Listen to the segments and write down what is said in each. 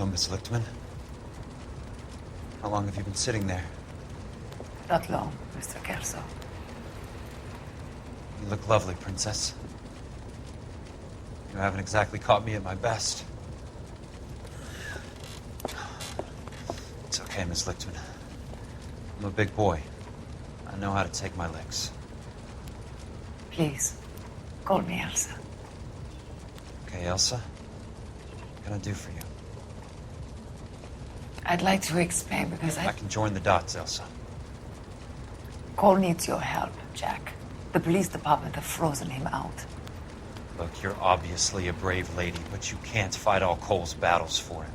So, Miss Lichtman, how long have you been sitting there? Not long, Mr. Kelso. You look lovely, Princess. You haven't exactly caught me at my best. It's okay, Miss Lichtman. I'm a big boy. I know how to take my licks. Please, call me Elsa. Okay, Elsa? What can I do for you? I'd like to explain because I can join the dots, Elsa. Cole needs your help, Jack. The police department have frozen him out. Look, you're obviously a brave lady, but you can't fight all Cole's battles for him.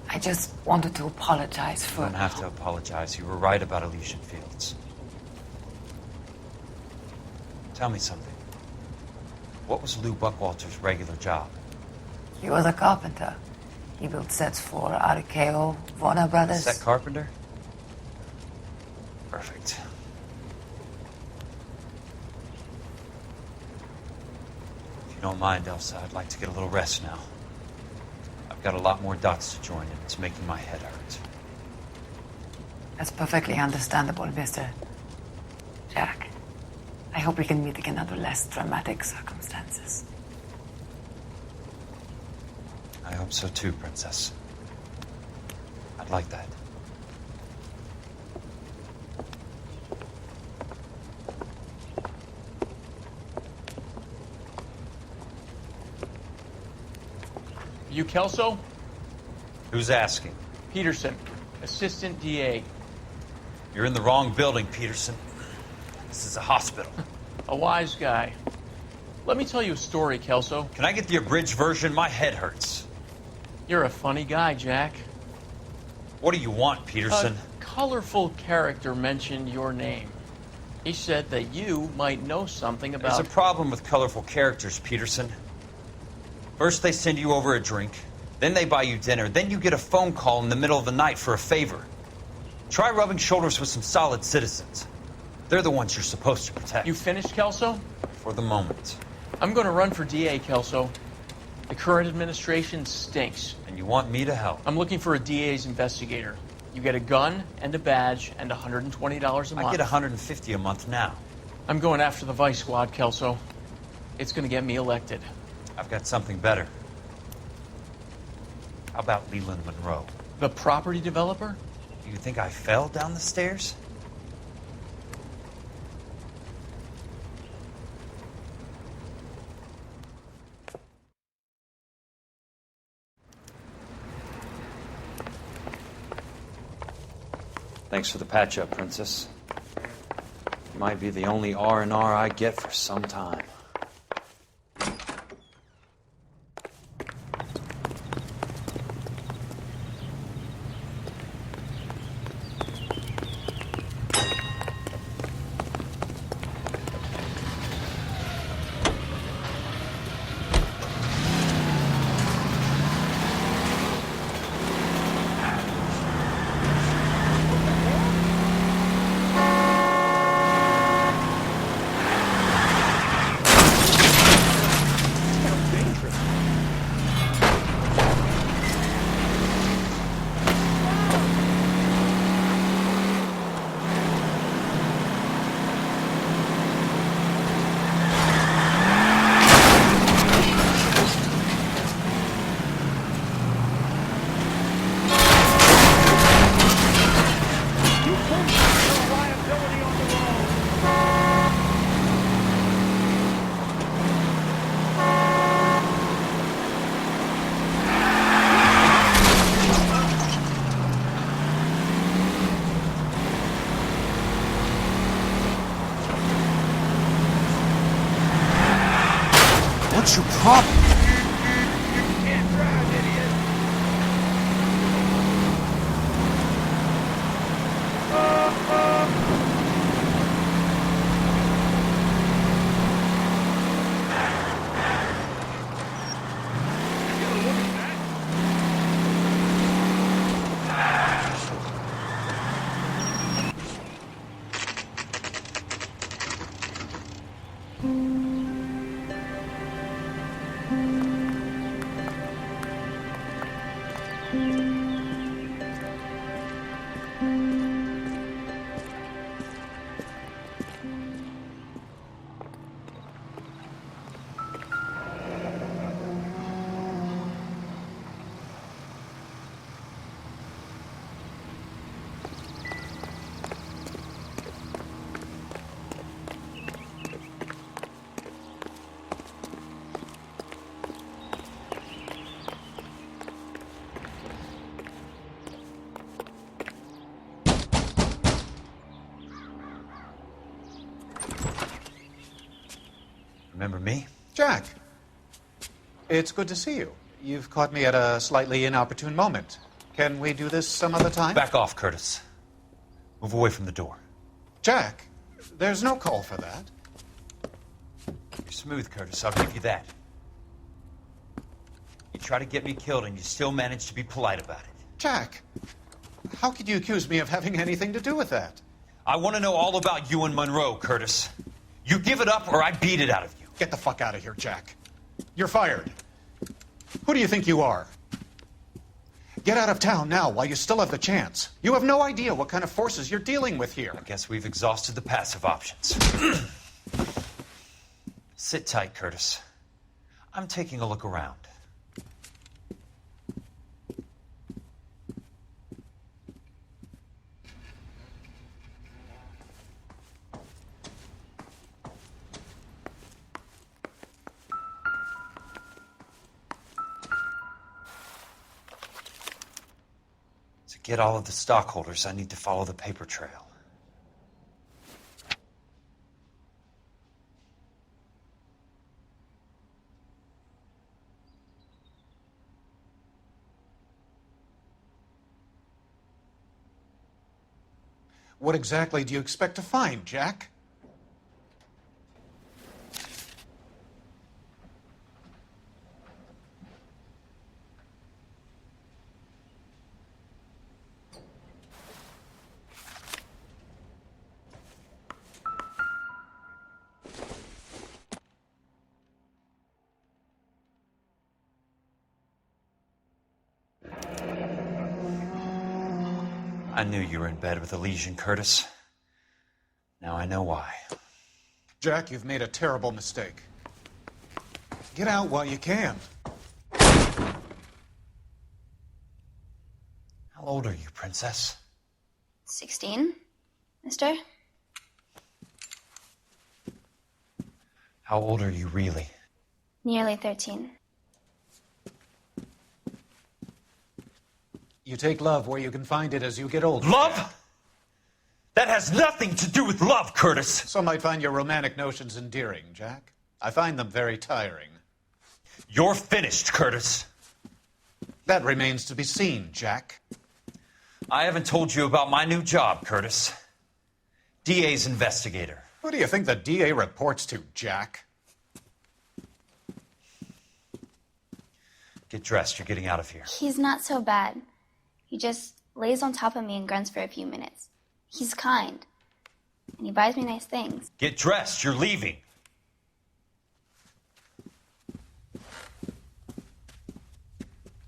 I just wanted to apologize for... You don't have to apologize. You were right about Elysian Fields. Tell me something. What was Lou Buckwalter's regular job? He was a carpenter. He built sets for RKO, Warner Brothers. Set carpenter? Perfect. If you don't mind, Elsa, I'd like to get a little rest now. I've got a lot more dots to join, and it's making my head hurt. That's perfectly understandable, Mr. Jack. I hope we can meet again under less dramatic circumstances. I hope so too, Princess. I'd like that. You Kelso? Who's asking? Peterson, Assistant DA. You're in the wrong building, Peterson. This is a hospital. A wise guy. Let me tell you a story, Kelso. Can I get the abridged version? My head hurts. You're a funny guy, Jack. What do you want, Peterson? A colorful character mentioned your name. He said that you might know something about... There's a problem with colorful characters, Peterson. First they send you over a drink, then they buy you dinner, then you get a phone call in the middle of the night for a favor. Try rubbing shoulders with some solid citizens. They're the ones you're supposed to protect. You finished, Kelso? For the moment. I'm going to run for DA, Kelso. The current administration stinks. And you want me to help? I'm looking for a DA's investigator. You get a gun and a badge and $120 a month. I get $150 a month now. I'm going after the Vice Squad, Kelso. It's going to get me elected. I've got something better. How about Leland Monroe? The property developer? Do you think I fell down the stairs? Thanks for the patch-up, Princess. It might be the only R&R I get for some time. What's your problem? You can't drive, idiot! Remember me? Jack, it's good to see you. You've caught me at a slightly inopportune moment. Can we do this some other time? Back off, Curtis. Move away from the door. Jack, there's no call for that. You're smooth, Curtis. I'll give you that. You try to get me killed, and you still manage to be polite about it. Jack, how could you accuse me of having anything to do with that? I want to know all about you and Monroe, Curtis. You give it up, or I beat it out of you. Get the fuck out of here, Jack. You're fired. Who do you think you are? Get out of town now while you still have the chance. You have no idea what kind of forces you're dealing with here. I guess we've exhausted the passive options. Sit tight, Curtis. I'm taking a look around. To get all of the stockholders, I need to follow the paper trail. What exactly do you expect to find, Jack? I knew you were in bed with Elysian, Curtis. Now I know why. Jack, you've made a terrible mistake. Get out while you can. How old are you, Princess? 16, mister? How old are you really? Nearly 13. You take love where you can find it as you get older. Love? That has nothing to do with love, Curtis. Some might find your romantic notions endearing, Jack. I find them very tiring. You're finished, Curtis. That remains to be seen, Jack. I haven't told you about my new job, Curtis. DA's investigator. Who do you think the DA reports to, Jack? Get dressed. You're getting out of here. He's not so bad. He just lays on top of me and grunts for a few minutes. He's kind. And he buys me nice things. Get dressed. You're leaving.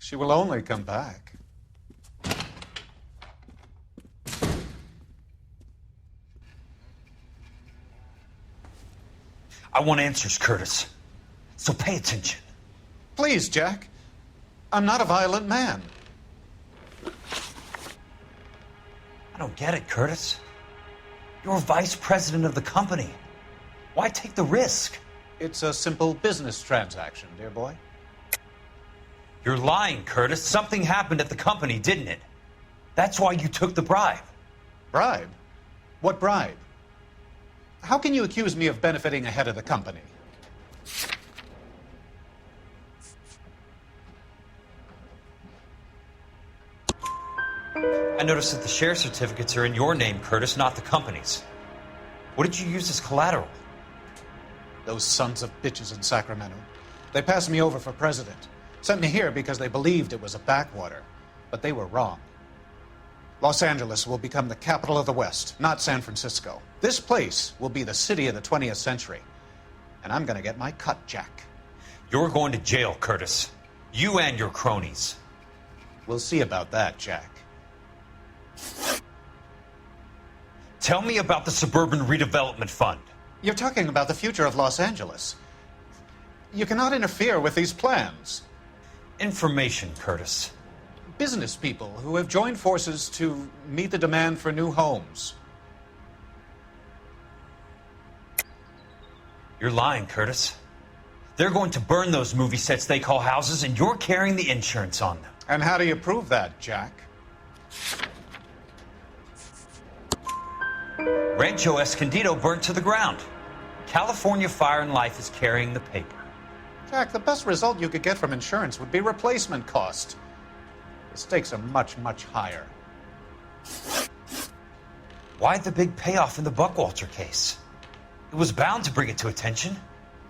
She will only come back. I want answers, Curtis. So pay attention. Please, Jack. I'm not a violent man. I don't get it, Curtis. You're vice president of the company. Why take the risk? It's a simple business transaction, dear boy. You're lying, Curtis. Something happened at the company, didn't it? That's why you took the bribe. Bribe? What bribe? How can you accuse me of benefiting ahead of the company? I noticed that the share certificates are in your name, Curtis, not the company's. What did you use as collateral? Those sons of bitches in Sacramento. They passed me over for president. Sent me here because they believed it was a backwater. But they were wrong. Los Angeles will become the capital of the West, not San Francisco. This place will be the city of the 20th century. And I'm gonna get my cut, Jack. You're going to jail, Curtis. You and your cronies. We'll see about that, Jack. Tell me about the Suburban Redevelopment Fund. You're talking about the future of Los Angeles. You cannot interfere with these plans. Information, Curtis. Business people who have joined forces to meet the demand for new homes. You're lying, Curtis. They're going to burn those movie sets they call houses, and you're carrying the insurance on them. And how do you prove that, Jack? Rancho Escondido burnt to the ground. California Fire and Life is carrying the paper. Jack, the best result you could get from insurance would be replacement cost. The stakes are much, much higher. Why the big payoff in the Buckwalter case? It was bound to bring it to attention.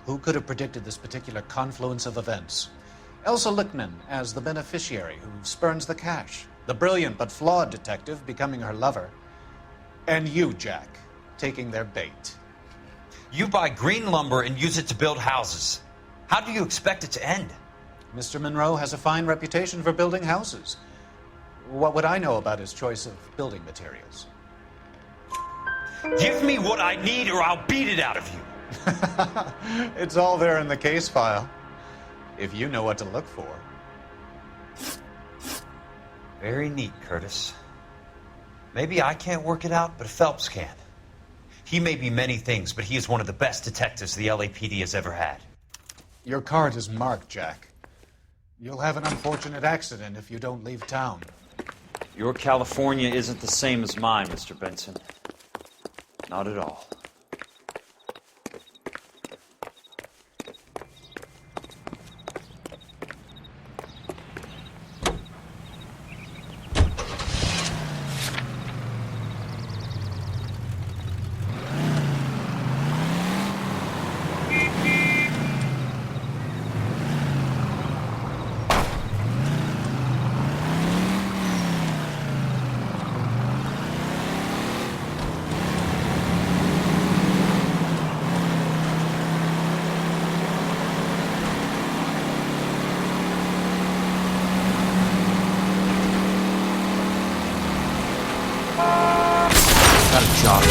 Who could have predicted this particular confluence of events? Elsa Lichtman as the beneficiary who spurns the cash. The brilliant but flawed detective becoming her lover. And you, Jack, taking their bait. You buy green lumber and use it to build houses. How do you expect it to end? Mr. Monroe has a fine reputation for building houses. What would I know about his choice of building materials? Give me what I need or I'll beat it out of you. It's all there in the case file, if you know what to look for. Very neat, Curtis. Maybe I can't work it out, but Phelps can. He may be many things, but he is one of the best detectives the LAPD has ever had. Your card is marked, Jack. You'll have an unfortunate accident if you don't leave town. Your California isn't the same as mine, Mr. Benson. Not at all. Got a job.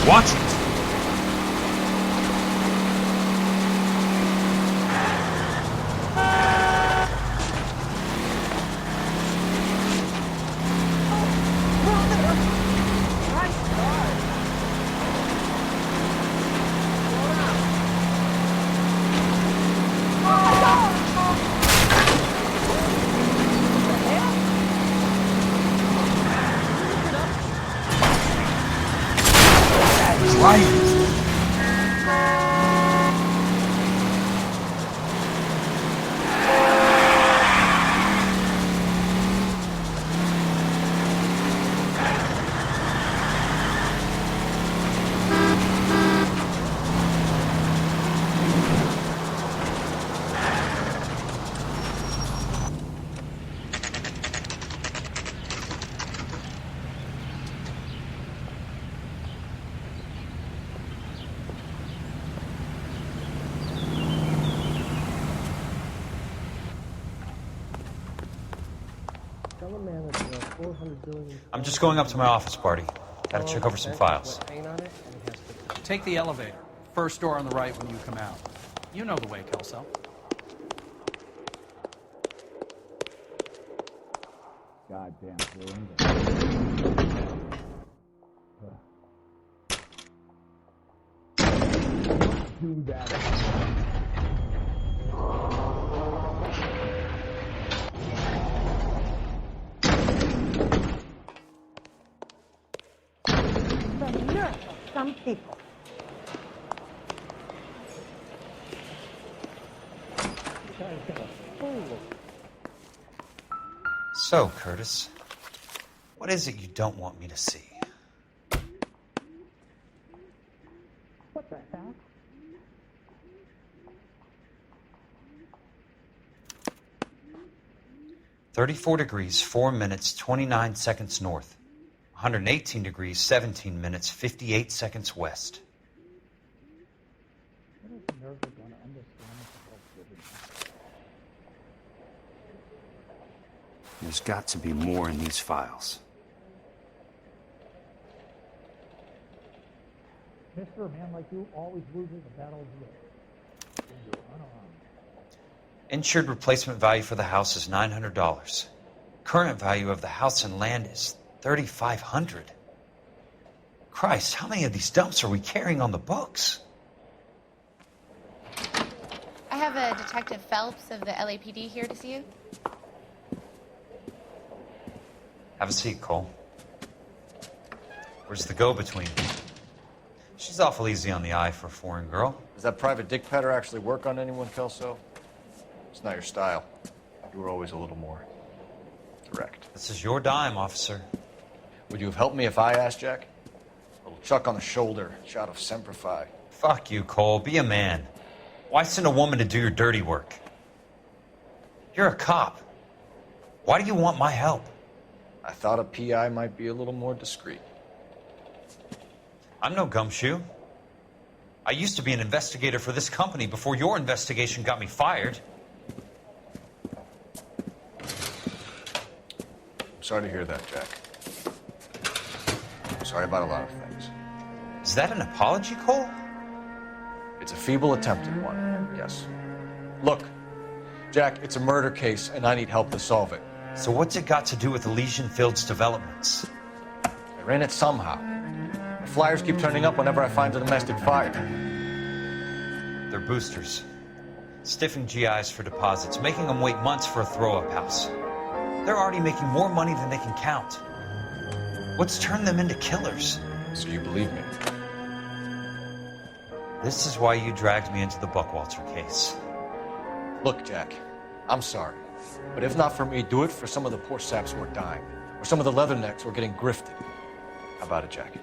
Watch it! Right. I'm just going up to my office party. Gotta check over some files. Take the elevator. First door on the right when you come out. You know the way, Kelso. Goddamn do that. Some people. So, Curtis, what is it you don't want me to see? What the hell? "34 degrees, 4 minutes, 29 seconds north. 118 degrees, 17 minutes, 58 seconds west." What is the nerve going to There's got to be more in these files. Mister, a man like you always loses the battle of the wit. When you're unarmed. Insured replacement value for the house is $900. Current value of the house and land is $3,500. Christ, how many of these dumps are we carrying on the books? I have a Detective Phelps of the LAPD here to see you. Have a seat, Cole. Where's the go-between? She's awful easy on the eye for a foreign girl. Does that private dick patter actually work on anyone, Kelso? It's not your style. You were always a little more direct. This is your dime, officer. Would you have helped me if I asked, Jack? A little chuck on the shoulder, shot of Semper Fi. Fuck you, Cole. Be a man. Why send a woman to do your dirty work? You're a cop. Why do you want my help? I thought a PI might be a little more discreet. I'm no gumshoe. I used to be an investigator for this company before your investigation got me fired. I'm sorry to hear that, Jack. I'm sorry about a lot of things. Is that an apology, Cole? It's a feeble attempt at one, yes. Look, Jack, it's a murder case, and I need help to solve it. So what's it got to do with Elysian Fields developments? I ran it somehow. The flyers keep turning up whenever I find a domestic fire. They're boosters. Stiffing GIs for deposits, making them wait months for a throw-up house. They're already making more money than they can count. What's turned them into killers? So you believe me? This is why you dragged me into the Buckwalter case. Look, Jack, I'm sorry. But if not for me, do it for some of the poor saps who are dying. Or some of the leathernecks who are getting grifted. How about it, Jack?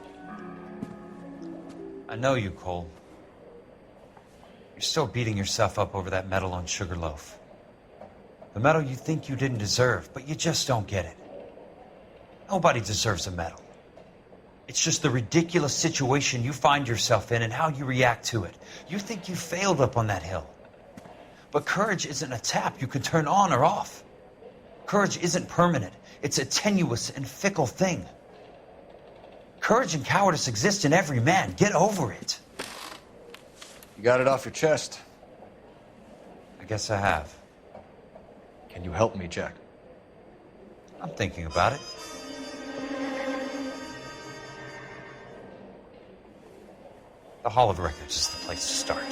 I know you, Cole. You're still beating yourself up over that medal on Sugarloaf. The medal you think you didn't deserve, but you just don't get it. Nobody deserves a medal. It's just the ridiculous situation you find yourself in and how you react to it. You think you failed up on that hill. But courage isn't a tap you can turn on or off. Courage isn't permanent. It's a tenuous and fickle thing. Courage and cowardice exist in every man. Get over it. You got it off your chest. I guess I have. Can you help me, Jack? I'm thinking about it. The Hall of Records is the place to start.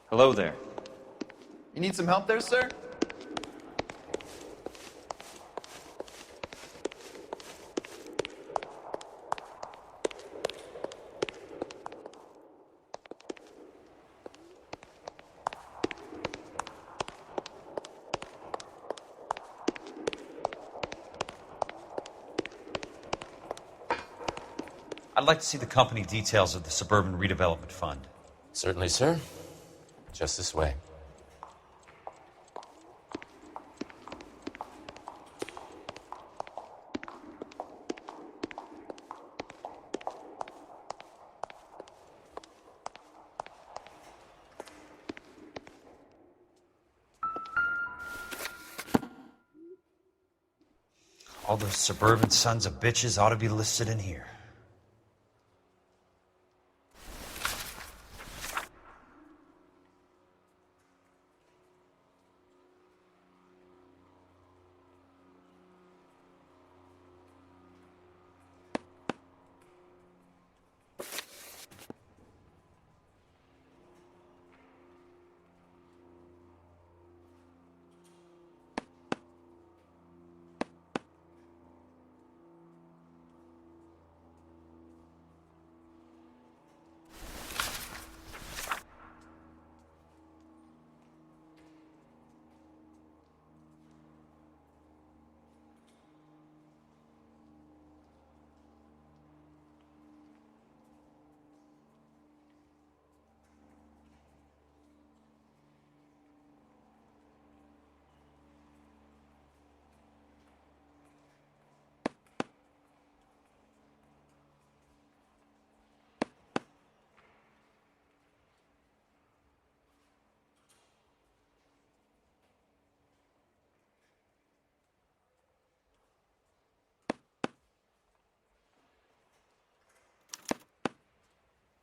Hello there. You need some help there, sir? I'd like to see the company details of the Suburban Redevelopment Fund. Certainly, sir. Just this way. All those suburban sons of bitches ought to be listed in here.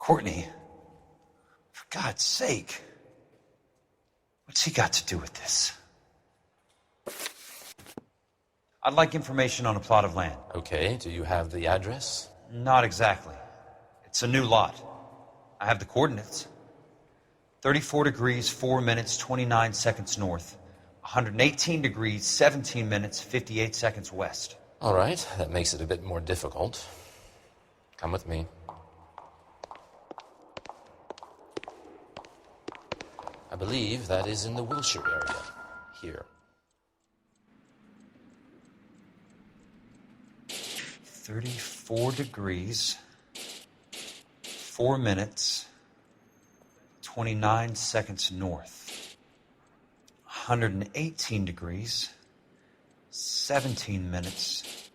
Courtney, for God's sake, what's he got to do with this? I'd like information on a plot of land. Okay, do you have the address? Not exactly. It's a new lot. I have the coordinates. 34 degrees, 4 minutes, 29 seconds north. 118 degrees, 17 minutes, 58 seconds west. All right, that makes it a bit more difficult. Come with me. I believe that is in the Wilshire area. Here. 34 degrees, 4 minutes, 29 seconds north. 118 degrees, 17 minutes,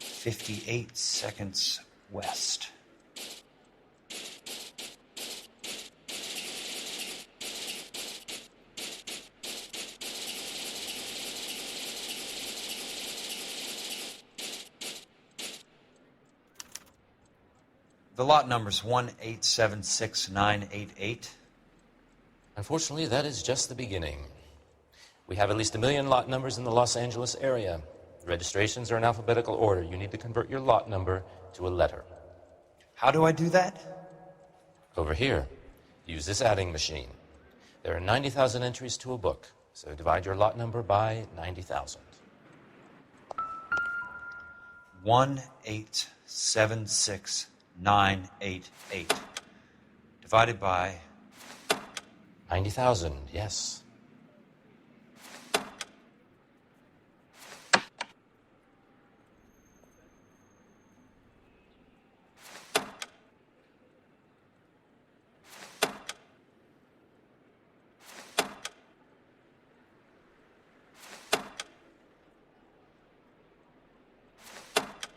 58 seconds west. The lot number's 1876988. Unfortunately, that is just the beginning. We have at least 1 million lot numbers in the Los Angeles area. The registrations are in alphabetical order. You need to convert your lot number to a letter. How do I do that? Over here. Use this adding machine. There are 90,000 entries to a book, so divide your lot number by 90,000. 1876988. Divided by 90,000, yes.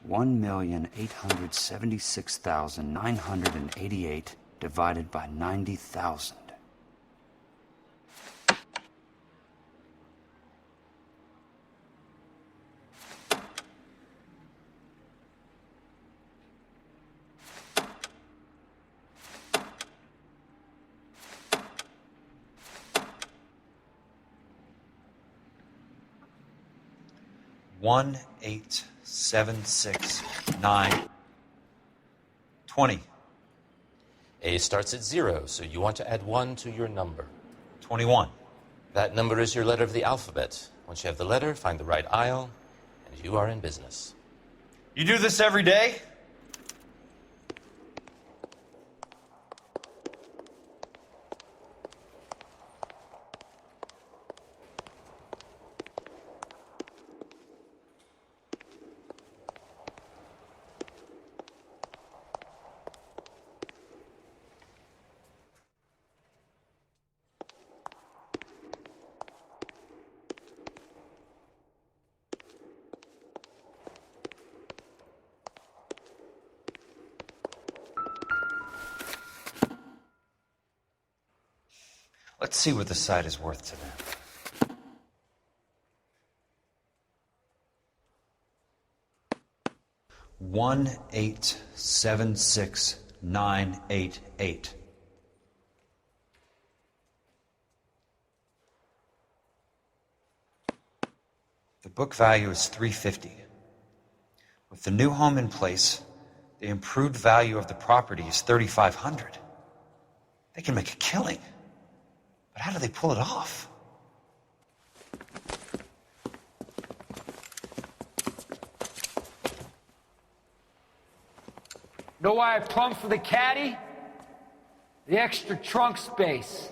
$1,876,988 divided by 90,000. One, 8, 7, 6, 9, 20. A starts at 0, so you want to add 1 to your number. 21. That number is your letter of the alphabet. Once you have the letter, find the right aisle, and you are in business. You do this every day? Let's see what the site is worth to them. $1,876,988. The book value is $350. With the new home in place, the improved value of the property is $3,500. They can make a killing. But how do they pull it off? Know why I plumbed for the caddy? The extra trunk space.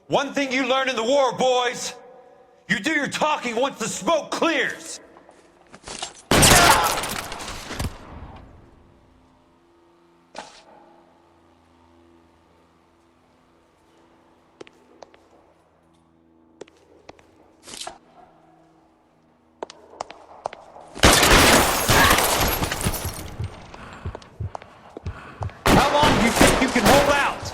One thing you learn in the war, boys. You do your talking once the smoke clears. How long do you think you can hold out?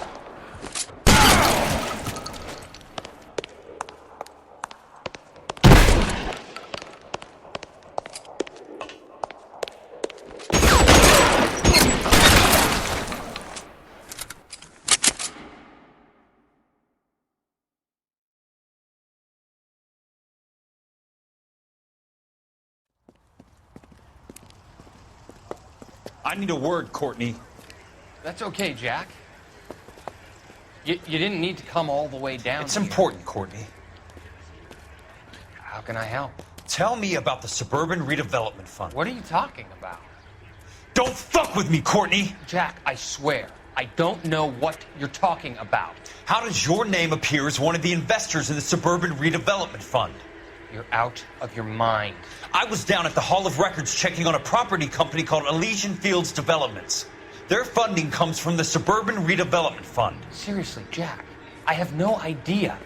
I need a word, Courtney. That's okay, Jack. You didn't need to come all the way down It's here. important, Courtney. How can I help? Tell me about the Suburban Redevelopment Fund. What are you talking about? Don't fuck with me, Courtney! Jack, I swear, I don't know what you're talking about. How does your name appear as one of the investors in the Suburban Redevelopment Fund? You're out of your mind. I was down at the Hall of Records checking on a property company called Elysian Fields Developments. Their funding comes from the Suburban Redevelopment Fund. Seriously, Jack, I have no idea.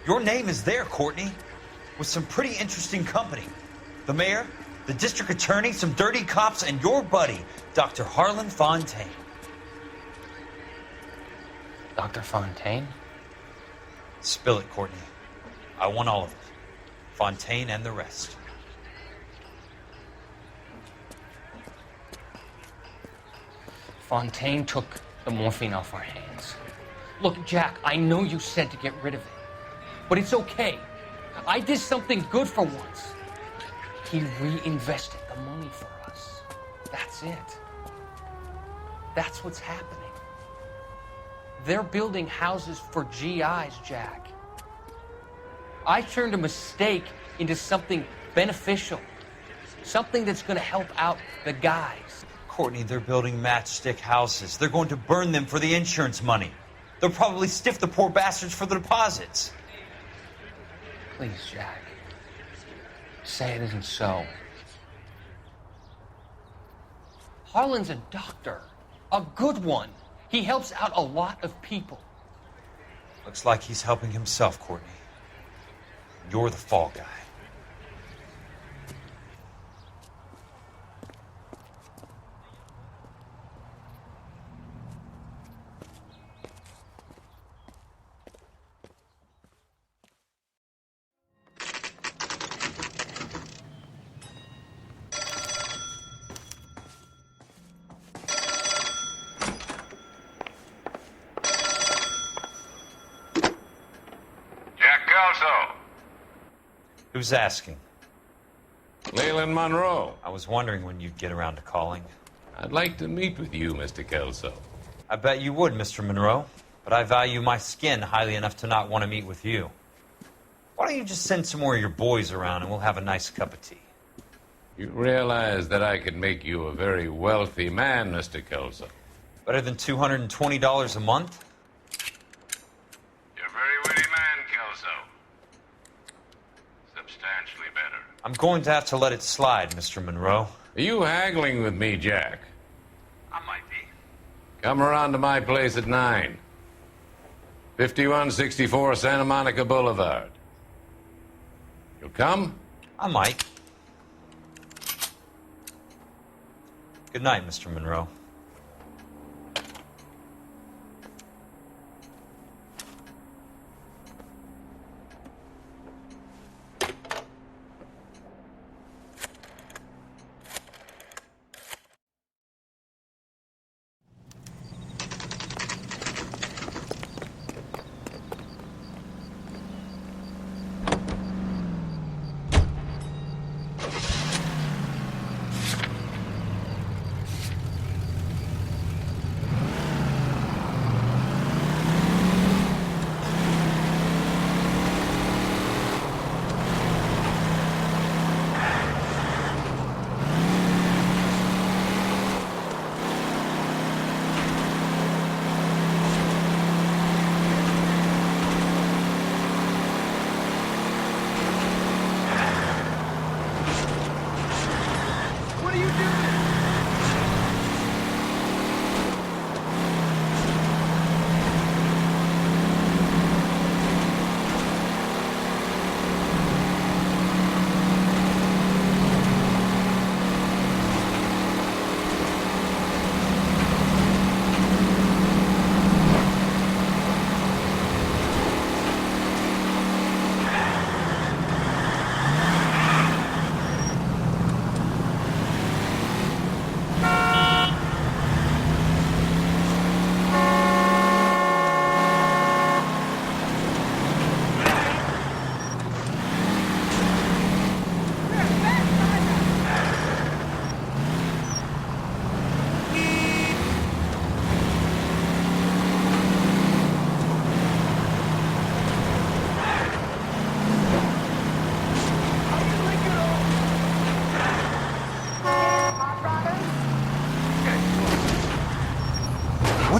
Your name is there, Courtney, with some pretty interesting company. The mayor, the district attorney, some dirty cops, and your buddy, Dr. Harlan Fontaine. Dr. Fontaine? Spill it, Courtney. I want all of it. Fontaine and the rest. Fontaine took the morphine off our hands. Look, Jack, I know you said to get rid of it, but it's okay. I did something good for once. He reinvested the money for us. That's it. That's what's happening. They're building houses for GIs, Jack. I turned a mistake into something beneficial. Something that's going to help out the guys. Courtney, they're building matchstick houses. They're going to burn them for the insurance money. They'll probably stiff the poor bastards for the deposits. Please, Jack. Say it isn't so. Harlan's a doctor. A good one. He helps out a lot of people. Looks like he's helping himself, Courtney. You're the fall guy. Who's asking? Leland Monroe. I was wondering when you'd get around to calling. I'd like to meet with you, Mr. Kelso. I bet you would, Mr. Monroe. But I value my skin highly enough to not want to meet with you. Why don't you just send some more of your boys around and we'll have a nice cup of tea? You realize that I could make you a very wealthy man, Mr. Kelso. Better than $220 a month? You're a very witty man, Kelso. Substantially better. I'm going to have to let it slide, Mr. Monroe. Are you haggling with me, Jack? I might be. Come around to my place at 9. 5164 Santa Monica Boulevard. You'll come? I might. Good night, Mr. Monroe.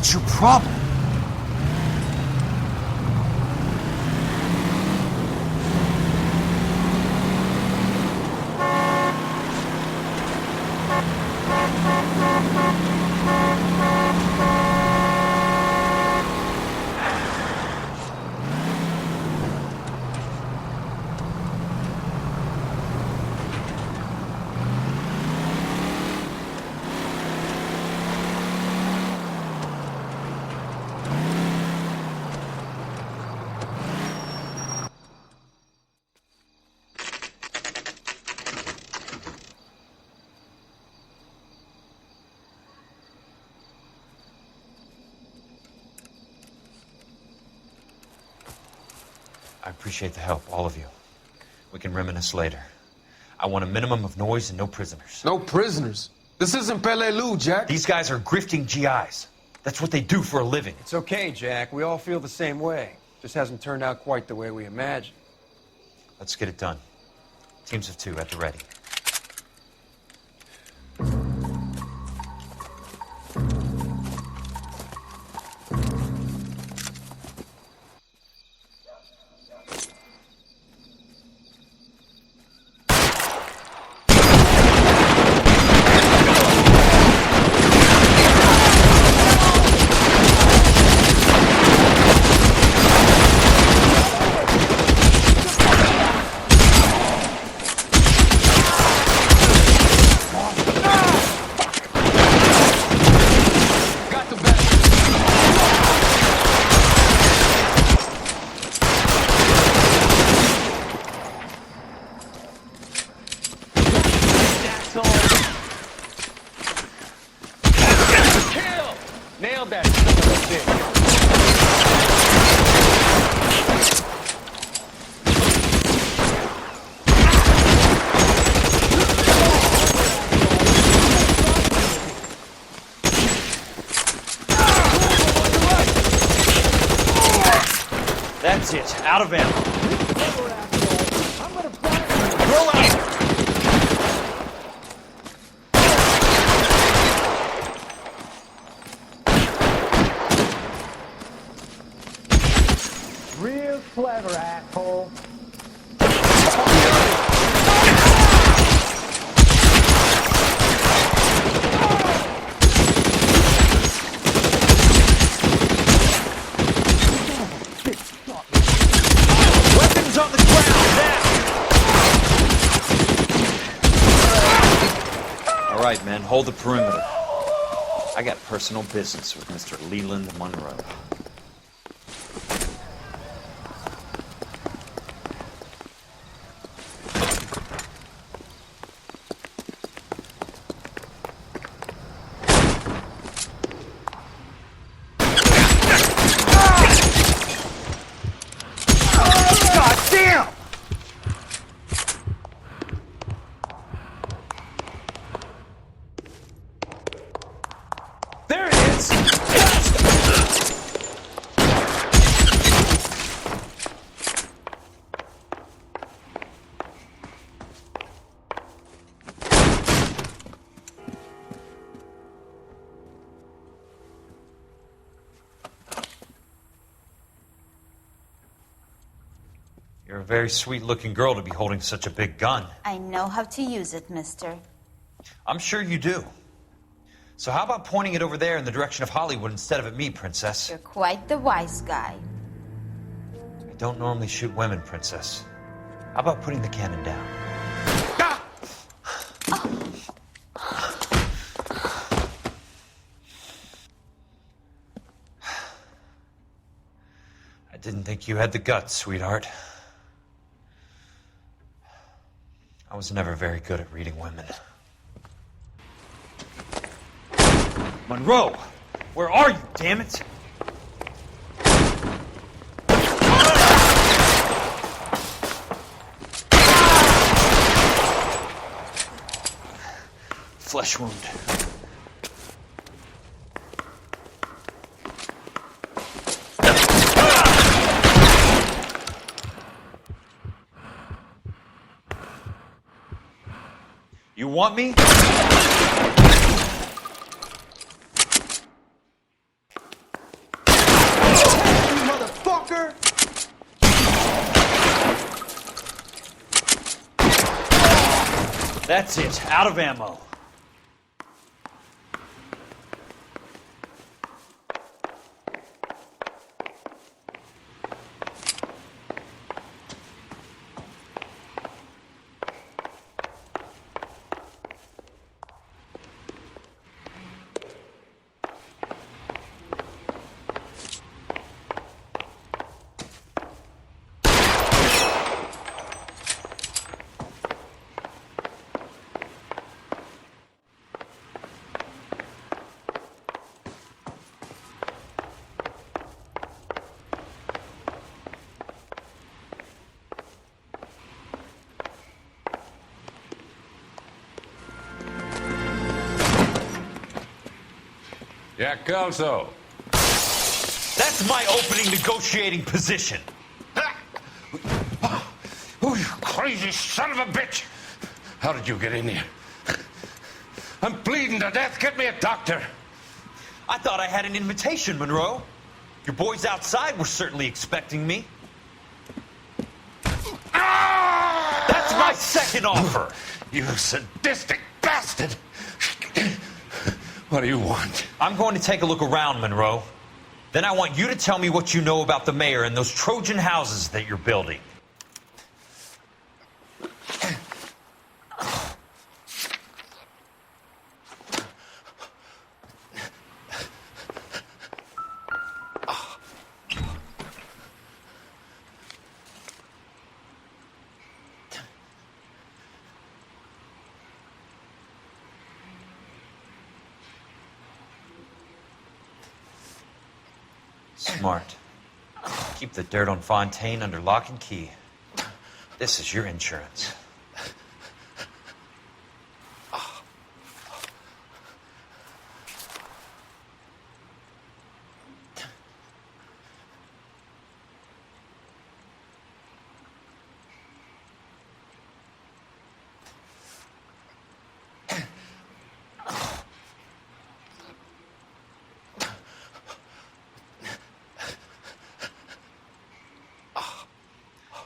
What's your problem? I appreciate the help, all of you. We can reminisce later. I want a minimum of noise and no prisoners. No prisoners? This isn't Peleliu, Jack. These guys are grifting GIs. That's what they do for a living. It's okay, Jack. We all feel the same way. Just hasn't turned out quite the way we imagined. Let's get it done. Teams of 2 at the ready. Nailed that son of a bitch. That's it. Out of ammo. Roll out. Real clever, asshole. Weapons on the ground, now! All right, men, hold the perimeter. I got personal business with Mr. Leland Monroe. There it is! You're a very sweet-looking girl to be holding such a big gun. I know how to use it, mister. I'm sure you do. So how about pointing it over there in the direction of Hollywood instead of at me, Princess? You're quite the wise guy. I don't normally shoot women, Princess. How about putting the cannon down? I didn't think you had the guts, sweetheart. I was never very good at reading women. Monroe! Where are you, damn it? Flesh wound. You want me? That's it. Out of ammo. Jack Kelso. That's my opening negotiating position. Oh, you crazy son of a bitch! How did you get in here? I'm bleeding to death. Get me a doctor. I thought I had an invitation, Monroe. Your boys outside were certainly expecting me. That's my second offer. You sadistic bastard! What do you want? I'm going to take a look around, Monroe. Then I want you to tell me what you know about the mayor and those Trojan houses that you're building. Smart. Keep the dirt on Fontaine under lock and key. This is your insurance.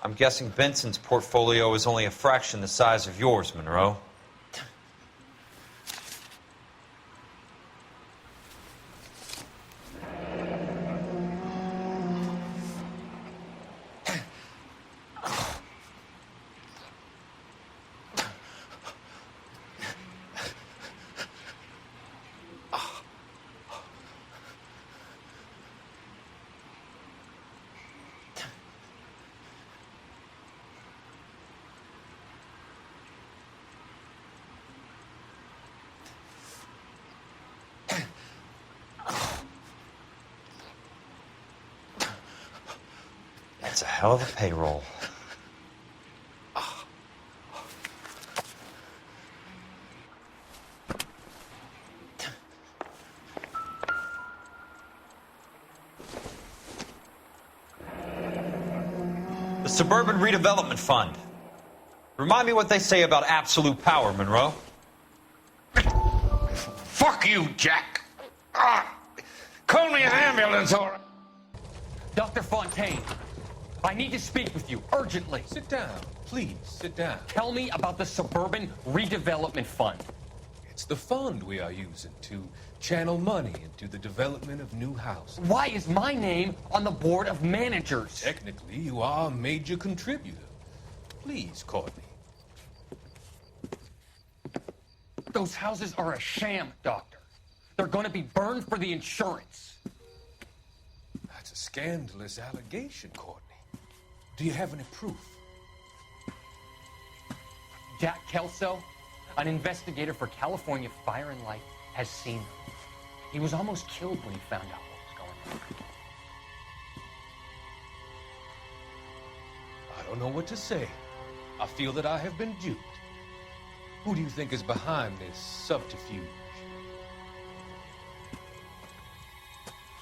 I'm guessing Benson's portfolio is only a fraction the size of yours, Monroe. That's a hell of a payroll. The Suburban Redevelopment Fund. Remind me what they say about absolute power, Monroe. Fuck you, Jack. Call me an ambulance or... Dr. Fontaine, I need to speak with you urgently. Sit down. Please, sit down. Tell me about the Suburban Redevelopment Fund. It's the fund we are using to channel money into the development of new houses. Why is my name on the board of managers? Technically, you are a major contributor. Please, Courtney. Those houses are a sham, Doctor. They're going to be burned for the insurance. That's a scandalous allegation, Courtney. Do you have any proof? Jack Kelso, an investigator for California Fire and Life, has seen them. He was almost killed when he found out what was going on. I don't know what to say. I feel that I have been duped. Who do you think is behind this subterfuge?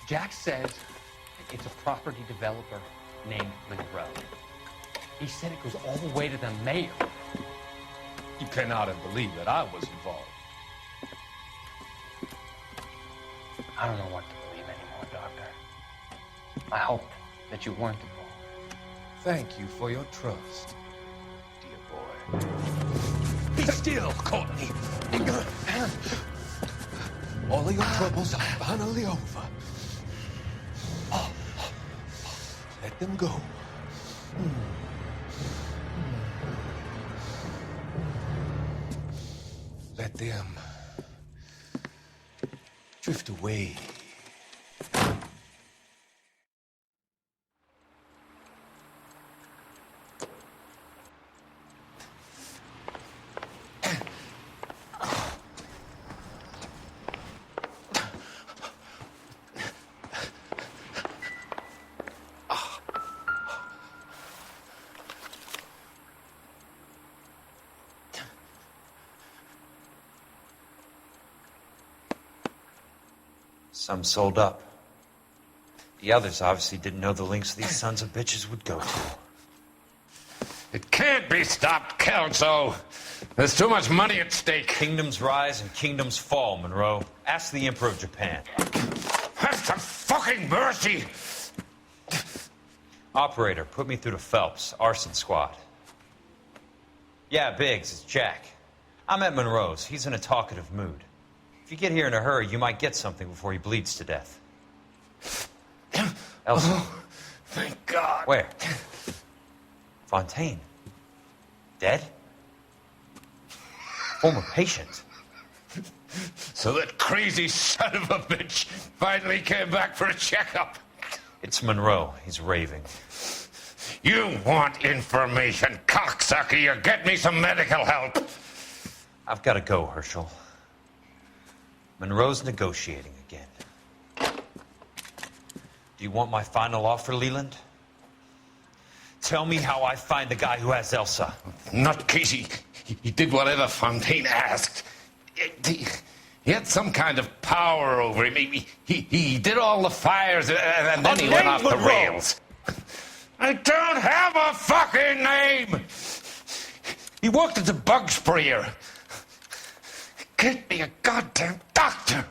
Jack says it's a property developer named Monroe. He said it goes all the way to the mayor. You cannot have believed that I was involved. I don't know what to believe anymore, Doctor. I hope that you weren't involved. Thank you for your trust, dear boy. Be still, Courtney. All of your troubles are finally over. Let them go. Let them drift away. Some sold up. The others obviously didn't know the lengths these sons of bitches would go to. It can't be stopped, Kelso. There's too much money at stake. Kingdoms rise and kingdoms fall, Monroe. Ask the Emperor of Japan. Have some fucking mercy! Operator, put me through to Phelps, arson squad. Yeah, Biggs, it's Jack. I'm at Monroe's. He's in a talkative mood. If you get here in a hurry, you might get something before he bleeds to death. Elsa. Oh, thank God. Where? Fontaine. Dead? Former patient. So that crazy son of a bitch finally came back for a checkup. It's Monroe. He's raving. You want information, cocksucker. You get me some medical help. I've got to go, Herschel. Monroe's negotiating again. Do you want my final offer, Leland? Tell me how I find the guy who has Elsa. Nutcase, he did whatever Fontaine asked. He had some kind of power over him. He did all the fires, and then he went off the rails. I don't have a fucking name! He worked as a bug sprayer. Get me a goddamn doctor!